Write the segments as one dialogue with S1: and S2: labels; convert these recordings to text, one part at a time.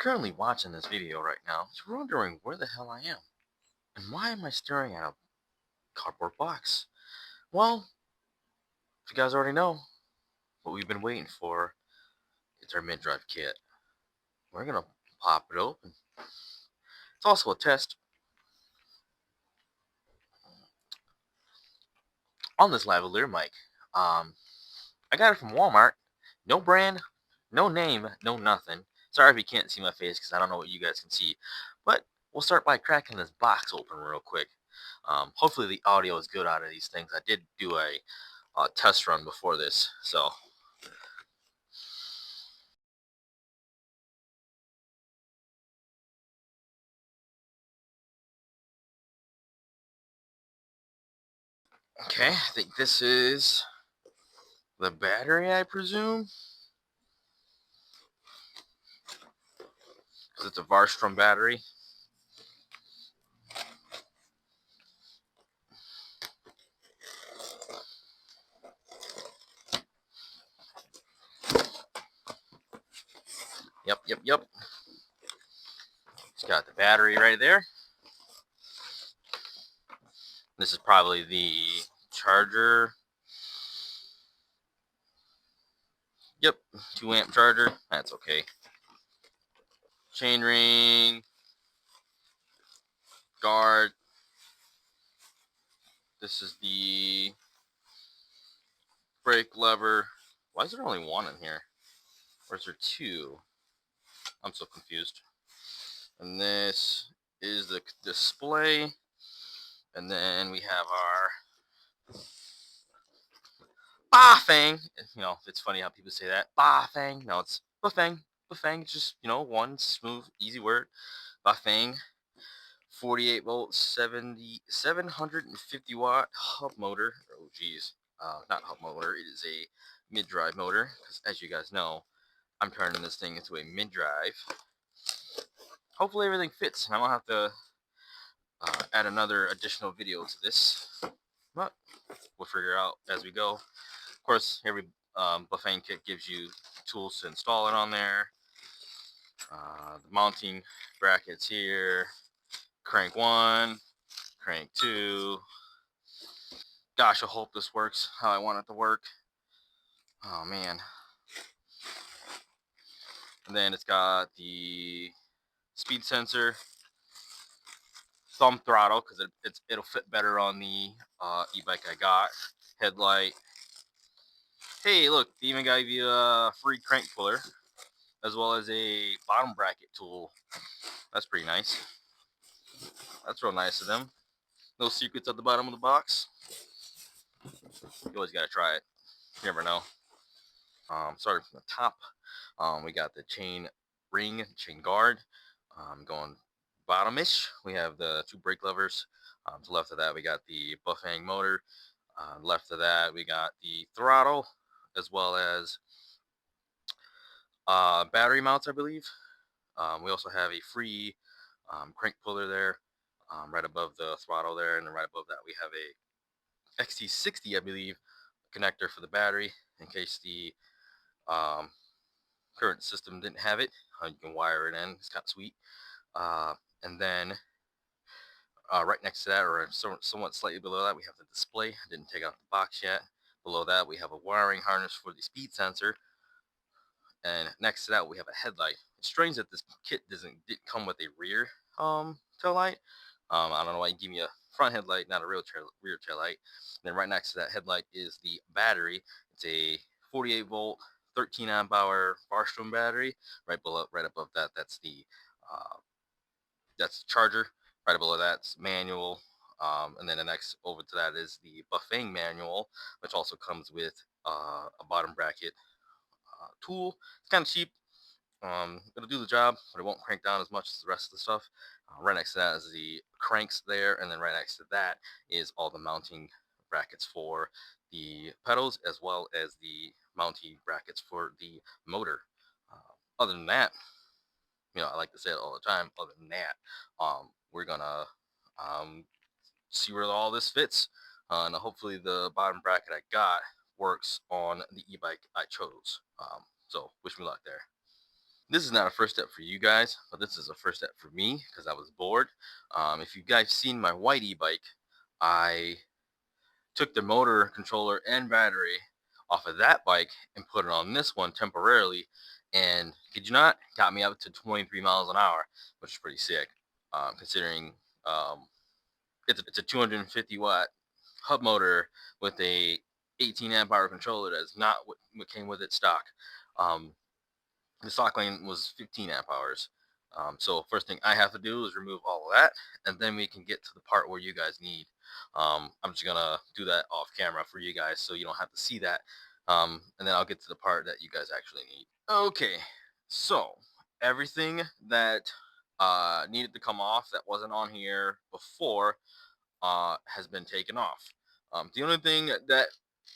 S1: currently watching this video right now, you're wondering where the hell I am. And why am I staring at a cardboard box? Well, if you guys already know, what we've been waiting for is our mid-drive kit. We're going to pop it open. It's also a test. On this lavalier mic, I got it from Walmart. No brand, no name, no nothing. Sorry if you can't see my face because I don't know what you guys can see. But we'll start by cracking this box open real quick. Hopefully the audio is good out of these things. I did do a test run before this, so okay. I think this is the battery, I presume, because it's a Varstrom battery. Yep. It's got the battery right there. This is probably the charger. Yep, 2 amp charger. That's okay. Chain ring, guard. This is the brake lever. Why is there only one in here? Or is there two? I'm so confused. And this is the display. And then we have our Bafang. It's funny how people say that. Bafang. No, it's Bafang. Bafang. It's just, one smooth, easy word. Bafang. 48 volt, 750 watt hub motor. Oh, geez. Not hub motor. It is a mid-drive motor. Because as you guys know, I'm turning this thing into a mid-drive. Hopefully everything fits. And I won't have to add another additional video to this. But we'll figure out as we go. Of course, every Bafang kit gives you tools to install it on there. The mounting brackets here. Crank 1, crank 2. Gosh, I hope this works how I want it to work. Oh, man. And then it's got the speed sensor, thumb throttle, because it'll fit better on the e-bike I got. Headlight. Hey, look, they even gave you a free crank puller, as well as a bottom bracket tool. That's pretty nice. That's real nice of them. No secrets at the bottom of the box. You always gotta try it. You never know. Starting from the top, we got the chain ring, chain guard. Going bottomish, we have the 2 brake levers. To the left of that, we got the Bafang motor. Left of that, we got the throttle, as well as battery mounts, I believe. We also have a free crank puller there, right above the throttle there, and then right above that we have a XT60, I believe, connector for the battery in case the current system didn't have it. You can wire it in. It's kind of sweet. And then right next to that, or somewhat slightly below that, we have the display. I didn't take out the box yet. Below that, we have a wiring harness for the speed sensor. And next to that, we have a headlight. It's strange that this kit didn't come with a rear tail light. I don't know why you give me a front headlight, not a rear tail light. And then right next to that headlight is the battery. It's a 48 volt, 13 amp hour Varstrom battery. Right above that, that's the charger. Right below that's manual. And then the next over to that is the Bafang manual, which also comes with a bottom bracket tool. It's kind of cheap. It'll do the job, but it won't crank down as much as the rest of the stuff. Right next to that is the cranks there, and then right next to that is all the mounting brackets for the pedals, as well as the mounting brackets for the motor. Other than that, I like to say it all the time. Other than that, we're gonna see where all this fits, and hopefully the bottom bracket I got works on the e-bike I chose. So wish me luck there. This is not a first step for you guys, but this is a first step for me because I was bored. If you guys seen my white e-bike, I took the motor controller and battery off of that bike and put it on this one temporarily, and kid you not, got me up to 23 miles an hour, which is pretty sick, considering um, it's a 250 watt hub motor with a 18 amp hour controller. That's not what came with it stock. Um, the stock lane was 15 amp hours. So first thing I have to do is remove all of that, and then we can get to the part where you guys need. I'm just gonna do that off camera for you guys, so you don't have to see that. And then I'll get to the part that you guys actually need. Okay, so everything that needed to come off that wasn't on here before has been taken off. The only thing that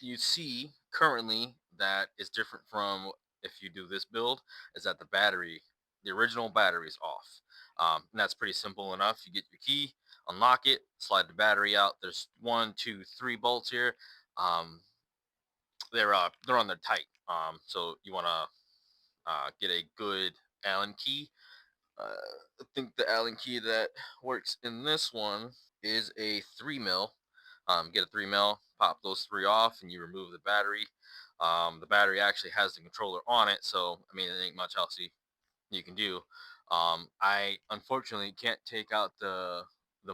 S1: you see currently that is different from if you do this build is that the original battery is off. And that's pretty simple enough. You get your key, unlock it, slide the battery out. There's one, two, three bolts here. Um, they're on there tight. So you want to get a good Allen key. I think the Allen key that works in this one is a 3 mil. Get a 3 mil, pop those three off, and you remove the battery. The battery actually has the controller on it, so I mean, it ain't much else you can do. I unfortunately can't take out the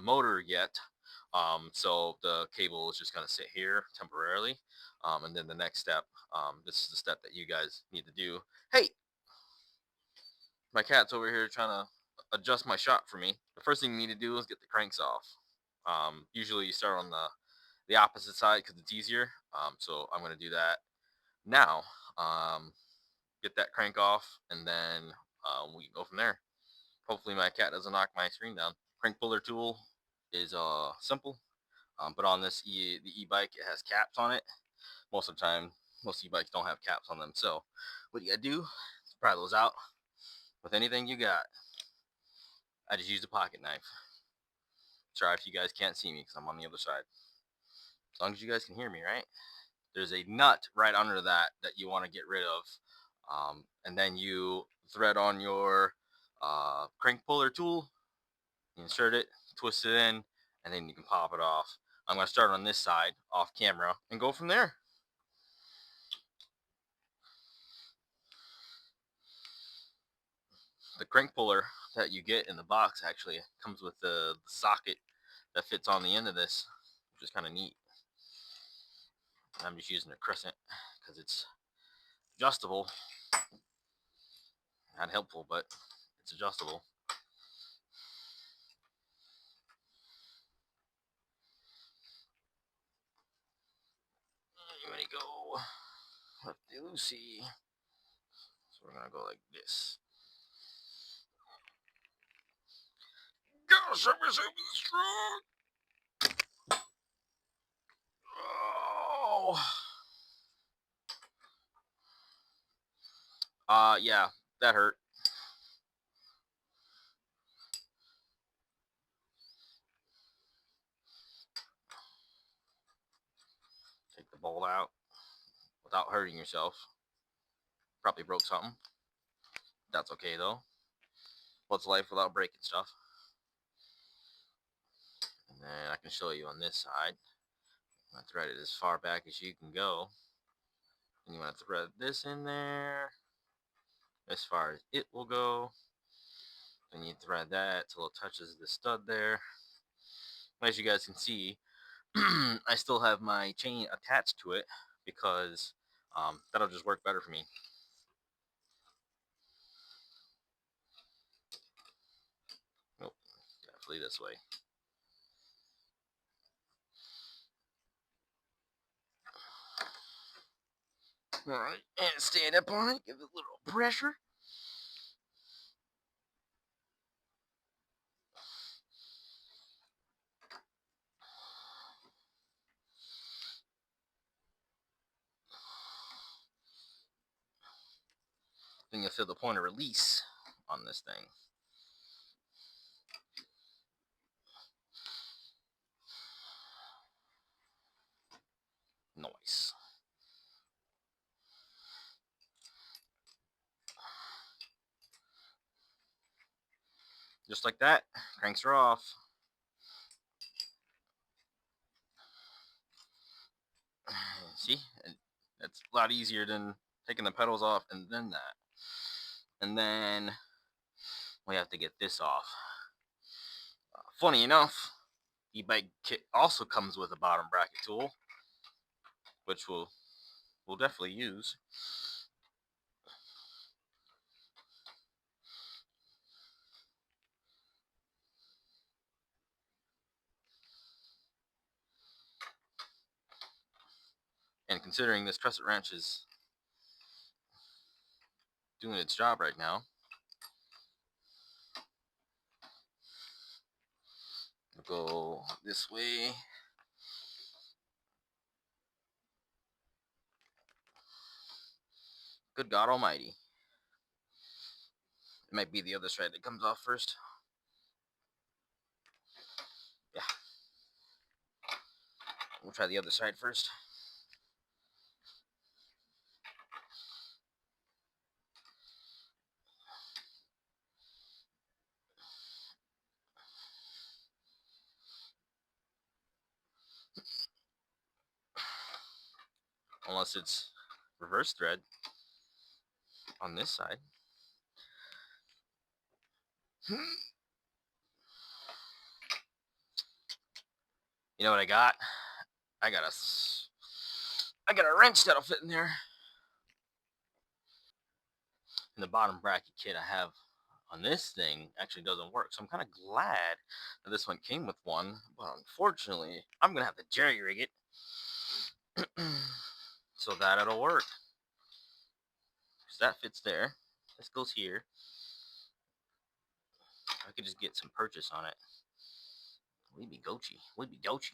S1: motor yet, so the cable is just gonna sit here temporarily. And then the next step, this is the step that you guys need to do. Hey, my cat's over here trying to adjust my shot for me. The first thing you need to do is get the cranks off. Usually you start on the opposite side because it's easier. So I'm going to do that now. Um, get that crank off, and then we can go from there. Hopefully my cat doesn't knock my screen down. Crank puller tool is simple, but on the e-bike, it has caps on it. Most of the time, most e-bikes don't have caps on them. So what you gotta do is pry those out with anything you got. I just used a pocket knife. Sorry if you guys can't see me because I'm on the other side. As long as you guys can hear me, right? There's a nut right under that you want to get rid of. And then you thread on your crank puller tool, insert it, twist it in, and then you can pop it off. I'm going to start on this side off camera and go from there. The crank puller that you get in the box actually comes with the socket that fits on the end of this, which is kind of neat. I'm just using a crescent because it's adjustable. Not helpful, but it's adjustable. You ready to go lefty loosey. So we're gonna go like this. Go, show me strong. Oh. Yeah, that hurt. Take the bolt out without hurting yourself. Probably broke something. That's okay though. What's life without breaking stuff? And then I can show you on this side. I thread it as far back as you can go. And you want to thread this in there as far as it will go. Then you thread that till it touches the stud there. As you guys can see, I still have my chain attached to it because that'll just work better for me. Nope, definitely this way. All right, and stand up on it, give it a little pressure. Then you'll feel the point of release on this thing. Nice. Just like that, cranks her off. See, that's a lot easier than taking the pedals off and then that. And then we have to get this off. Funny enough, e-bike kit also comes with a bottom bracket tool, which we'll definitely use. And considering this crescent wrench is doing its job right now, we'll go this way. Good God Almighty. It might be the other side that comes off first. Yeah. We'll try the other side first. Unless it's reverse thread on this side. You know what I got? I got a wrench that'll fit in there. And the bottom bracket kit I have on this thing actually doesn't work. So I'm kind of glad that this one came with one. But unfortunately, I'm going to have to jerry rig it so that it'll work. So that fits there. This goes here. I could just get some purchase on it. We'd be Gochi. We'd be Gochi.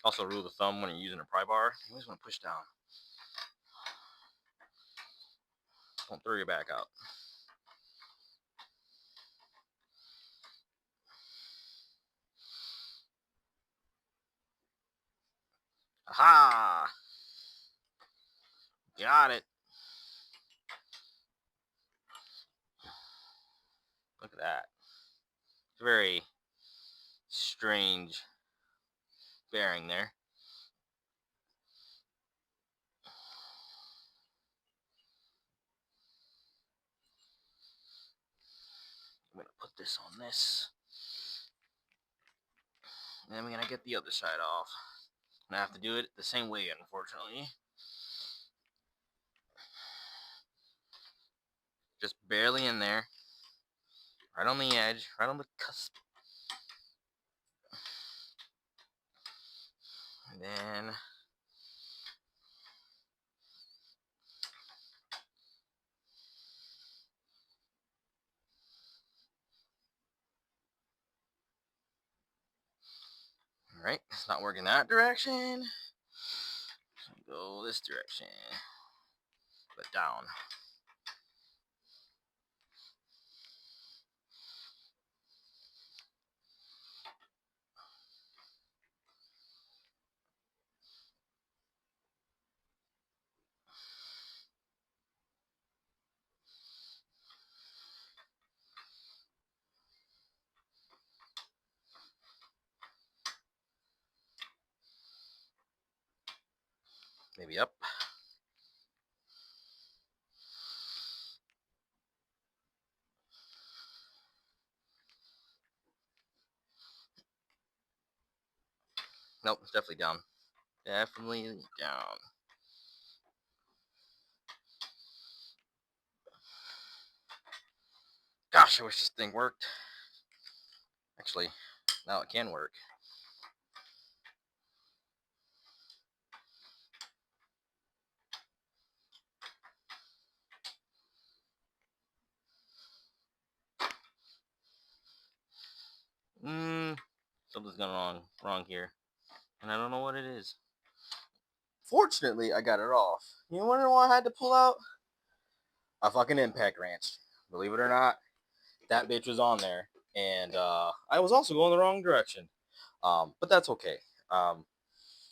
S1: Also, rule of thumb when you're using a pry bar, you always want to push down. Don't throw your back out. Aha! Got it. Look at that. It's a very strange bearing there. I'm going to put this on this. And then we're going to get the other side off. And I have to do it the same way, unfortunately. Just barely in there. Right on the edge. Right on the cusp. And then alright, it's not working that direction. So go this direction. But down. Maybe up. Nope, it's definitely down. Definitely down. Gosh, I wish this thing worked. Actually, now it can work. Something's gone wrong here. And I don't know what it is. Fortunately, I got it off. You wonder why I had to pull out? A fucking impact wrench. Believe it or not, that bitch was on there. And I was also going the wrong direction. But that's okay.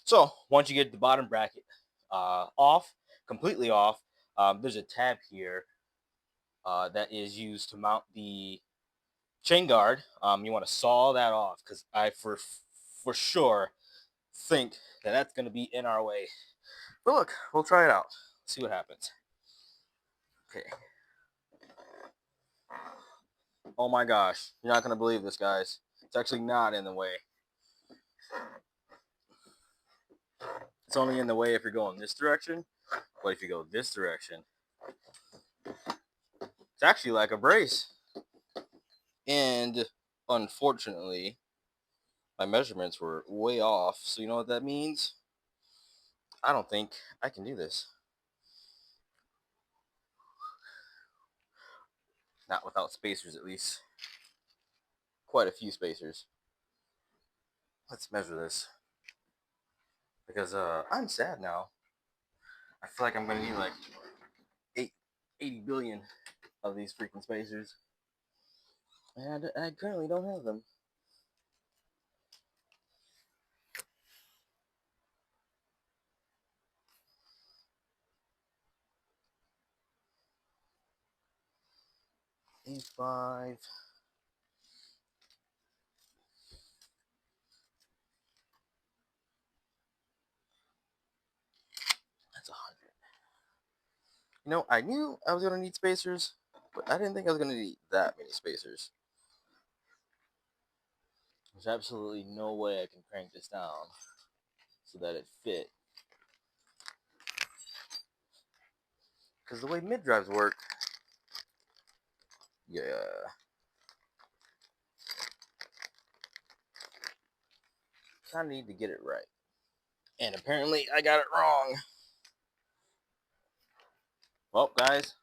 S1: So once you get the bottom bracket off, completely off, there's a tab here that is used to mount the chain guard. You want to saw that off because I for sure think that that's going to be in our way. But look, we'll try it out. See what happens. Okay. Oh my gosh, you're not going to believe this, guys. It's actually not in the way. It's only in the way if you're going this direction, but if you go this direction, it's actually like a brace. And unfortunately, my measurements were way off. So you know what that means? I don't think I can do this. Not without spacers, at least. Quite a few spacers. Let's measure this. Because I'm sad now. I feel like I'm going to need like 80 billion of these freaking spacers. And I currently don't have them. A5. That's 100. You know, I knew I was going to need spacers, but I didn't think I was going to need that many spacers. There's absolutely no way I can crank this down so that it fit. Because the way mid drives work, yeah, kind of need to get it right. And apparently I got it wrong. Well, guys,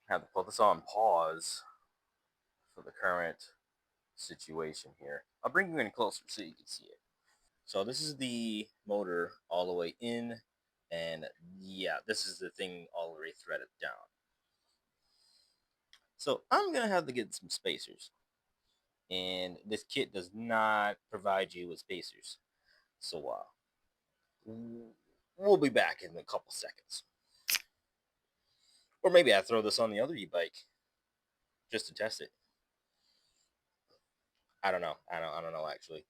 S1: I have to put this on pause for the current situation here. I'll bring you in closer so you can see it. So this is the motor all the way in, and yeah, this is the thing all the way threaded down. So I'm gonna have to get some spacers, and this kit does not provide you with spacers. So we'll be back in a couple seconds, or maybe I throw this on the other e-bike just to test it. I don't know. I don't know actually.